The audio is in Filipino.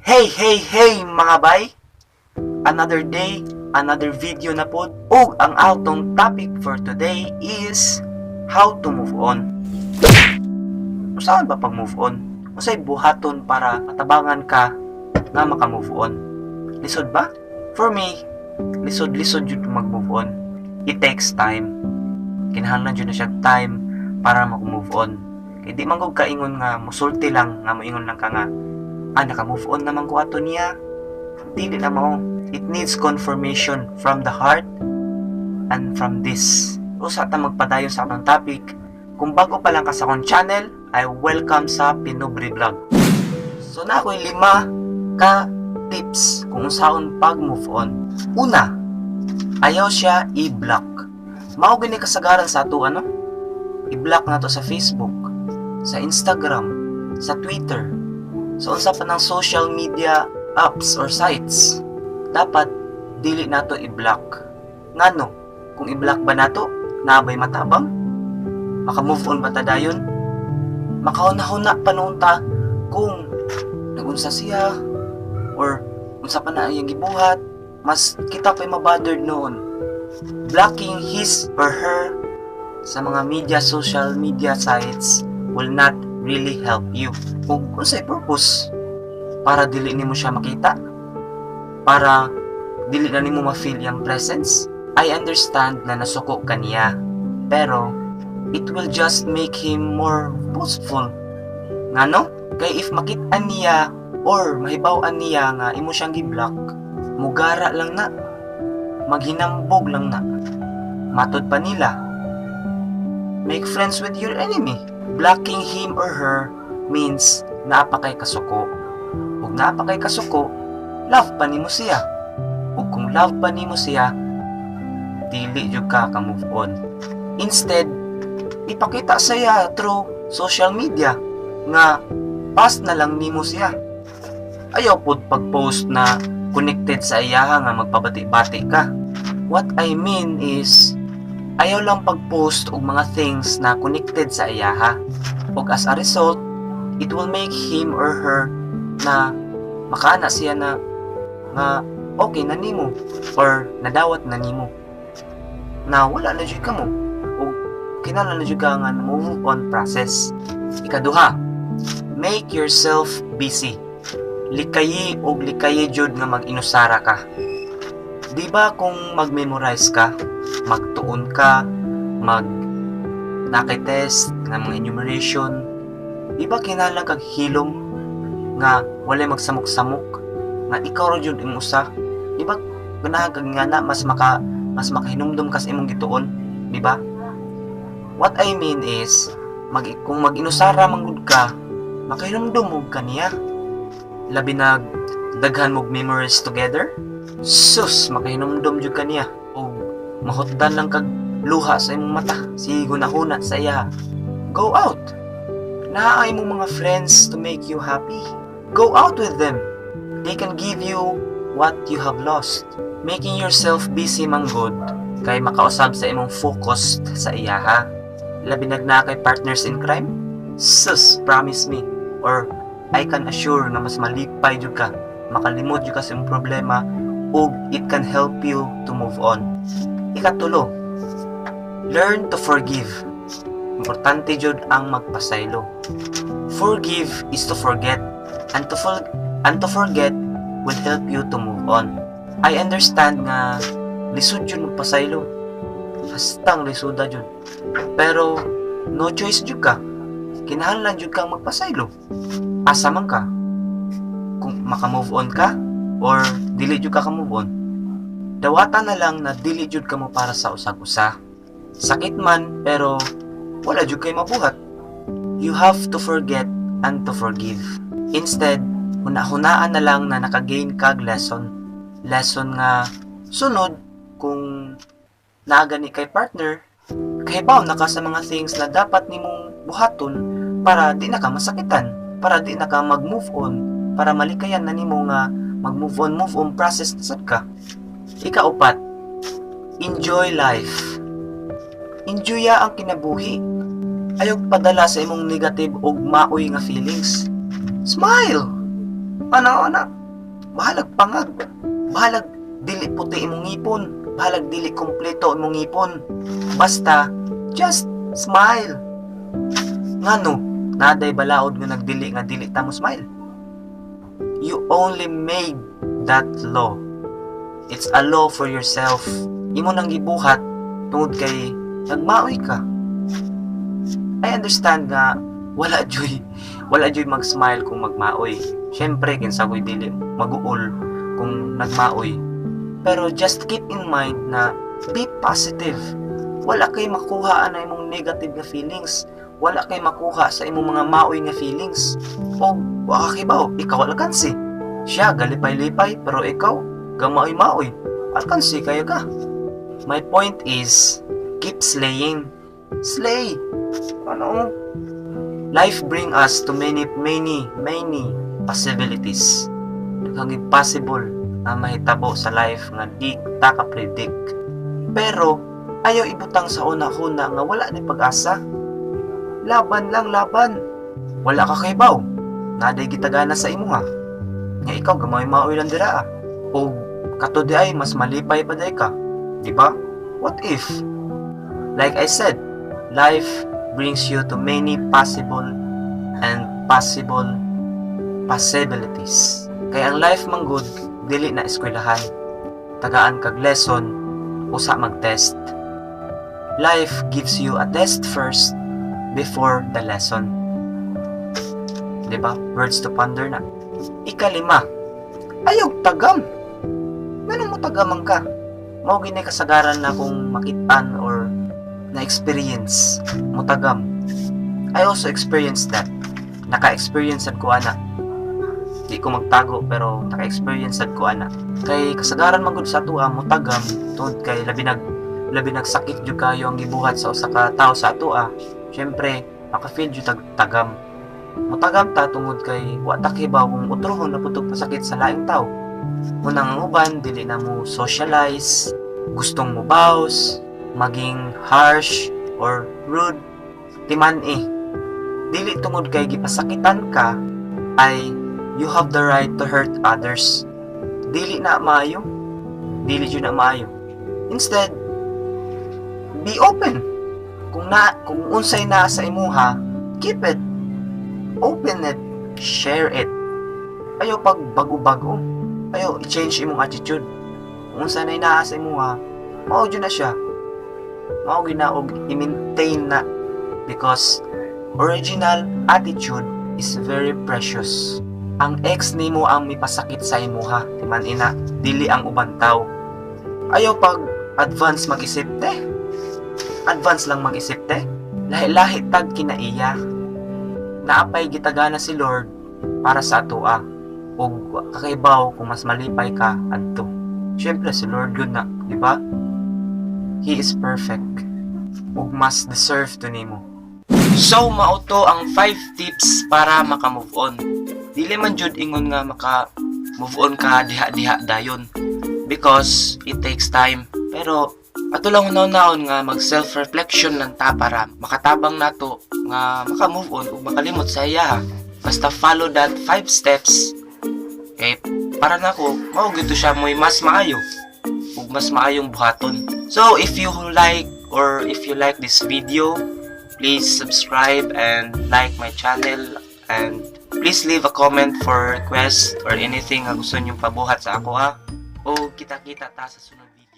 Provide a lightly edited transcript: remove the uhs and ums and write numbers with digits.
Hey mga bay! Another day, another video na pod. Ug ang atong topic for today is how to move on. Saan ba pag move on? Usay buhaton para matabangan ka nga maka-move on. Lisod ba? For me, lisod jud mag-move on. It takes time. Kinahanglan jud na siya time para maka-move on. Kaya di man kog kaingon nga musulti lang nga moingon lang ka nga naka-move on naman ko ato niya. Dili na mo. It needs confirmation from the heart and from this. Usa ta magpadayon sa atong topic. Kung bago pa lang ka sa akong channel, I welcome sa Pinubri Vlog. So na ako'y 5 ka tips kung saan pag-move on. Una, ayaw siya i-block. Mao gini kasagaran sa ato i-block na to sa Facebook, sa Instagram, sa Twitter. So unsa pa ng social media apps or sites, dapat dili nato i-block. Ngano? Kung i-block ba nato, naabay matabang? Maka-move on ba ta dayon? Makahuna-huna pa noon ta kung nagunsa siya or unsa pa na iyang gibuhat, mas kita pa'y mabothered noon. Blocking his or her sa mga social media sites will not really help you. Kung unsay purpose, para dili nimo siya makita, para dili na nimo ma-feel yung presence. I understand na nasuko ka niya, pero it will just make him more boastful. Ngano? Kay if makita niya or mahibaw-an niya nga imo siyang gi-block, mugara lang na, maghinambog lang na, matod pa nila. Make friends with your enemy. Blocking him or her means napakay kasuko. Ug napakay kasuko, love pa nimo siya. Ug kung love pa nimo siya, dili jud ka move on. Instead, ipakita saya through social media nga past na lang nimo siya. Ayaw pud pag-post na connected sa iyaha nga magpabati-bati ka. What I mean is, ayaw lang pag-post og mga things na connected sa iyaha. Ug as a result, it will make him or her na makaana siya na nga okay na nimo or nadawat na nimo. Na wala na jud ka mo. Ug kinahanglan na jud ka nga move on process. Ikaduha, make yourself busy. Likayi og likayi jud nga mag-inusara ka. Di ba kung mag-memorize ka, magtuon ka, nakitest ng mga enumeration, di ba kinahanglan kag hilom nga walay magsamok-samok nga ikaw ra jud imong usa? Di ba ganahan kag nga na mas makahinumdum kas imong gituon, di ba? What I mean is, kung mag-inusara man gud ka, makahinumdum mo kaniya. Labi na daghan mog memories together, sus makahinumdum jud kaniya. O mahutdan lang kag luha sa imong mata, sige hunahuna sa iya. Go out. Naay mo mga friends to make you happy. Go out with them. They can give you what you have lost. Making yourself busy man good kay makausab sa imong focus sa iyaha. Labi na kay partners in crime, sus, promise me or I can assure na mas malipay jud ka, makalimot jud ka sa imong problema, ug it can help you to move on. Ikatulo, learn to forgive. Importante jud ang magpasaylo. Forgive is to forget, and to forget will help you to move on. I understand nga lisod jud magpasaylo. Hastang lisuda jud. Pero no choice jud ka. Kinahanglan jud kang magpasaylo. Asa man ka? Kung maka-move on ka or dili jud ka move on. Dawata na lang na dili jud ka mo para sa usag-usa. Sakit man pero wala jud kay mabuhat. You have to forget and to forgive. Instead, hunahunaan na lang na nakagain kag lesson. Lesson nga sunod kung naagani kay partner, kahibaw na ka sa mga things na dapat nimong buhaton para di na ka masakitan, para di na ka mag-move on, para malikayan na nimo nga mag-move on process na sad ka. Ikaupat, enjoy life. Enjoya ang kinabuhi. Ayaw padala sa imong negative og maoy nga feelings. Smile! Ana, bahalag pangag, bahalag dili puti imong ngipon, bahalag dili kompleto imong ngipon. Basta, just smile. Ngano, naday balaod nga nagdili nga dili ta mo smile. You only made that law. It's a law for yourself. Imo nang gibuhat tungod kay nagmaoy ka. I understand nga wala joy mag-smile kung magmaoy. Syempre kinsa koy dili maguol kung nagmaoy. Pero just keep in mind na be positive. Wala kay makuha na imong negative na feelings. Wala kay makuha sa imong mga maoy nga feelings. O waka kay ba, ikaw alkansi. Siya galipay-lipay pero ikaw gamaoy-maoy. Alkansi kayo ka. My point is, keep slaying. Slay. Ano? Life bring us to many possibilities. Daghang possible na mahitabo sa life nga di ta ka predict. Pero ayaw ibutang sa una-una nga wala ni pag-asa. Laban lang, laban. Wala ka kay baw. Naday gitagana sa imo ha. Nga ikaw gamay maoy lang dira. O kato di ay mas malipay pa day ka. Di ba? What if? Like I said, life brings you to many possible possibilities. Kaya ang life man good, dili na eskwelahan. Tagaan kag lesson, usa mag-test. Life gives you a test first before the lesson. Diba? Words to ponder na. Ikalima, ayaw tagam. Ganun mo tagamang ka? Mao gini kasagaran na kung makitaan or na-experience mo tagam. I also experienced that. Naka-experience ko ana. Di ko magtago pero naka-experience ko ana. Kay kasagaran man gud sa atua mo tagam tungod kay labi nagsakit jud kayo ang gibuhat sa usa ka tawo sa atua. Syempre, maka-feel jud tagam. Mo tagam ta tungod kay wa ta kibaw kung utrohon na putog pasakit sa laing tawo. Unang ang uban dili na mo socialize, gustong mo baws, maging harsh or rude, timan dili tungod kay gipasakitan ka ay you have the right to hurt others. Dili na maayo. Instead, be open. Kung unsay na sa imuha, keep it. Open it, share it. Ayaw pag bago-bago. Ayaw i-change imong attitude. Kung unsay na naa sa imuha, mao jud na siya. Mao ginaog i-maintain na because original attitude is very precious. Ang ex nimo ang mipasakit sa imuha, timan ina, dili ang ubang tawo. Ayaw pag advance mag-isip te. Advance lang mag-isip te. Lahi-lahi tag kinaiya. Naapay gitagana si Lord para sa atoa. Ug kakaibaw kung mas malipay ka adto. Syempre si Lord good na, di ba? He is perfect. Ug mas deserve to nimo. So mauto ang 5 tips para maka-move on. Dili man jud ingon nga maka-move on ka diha-diha dayon because it takes time. Pero ato lang hunaw-naon nga mag self-reflection lang ta para makatabang nato nga maka-move on ug makalimot sa iya. Basta follow that 5 steps. Okay, para nako mao gito siya moy mas maayo ug mas maayong buhaton. So if you like this video, please subscribe and like my channel and please leave a comment for request or anything nga gusto nyong pabuhat sa ako ha. O kita-kita ta sa sunod video.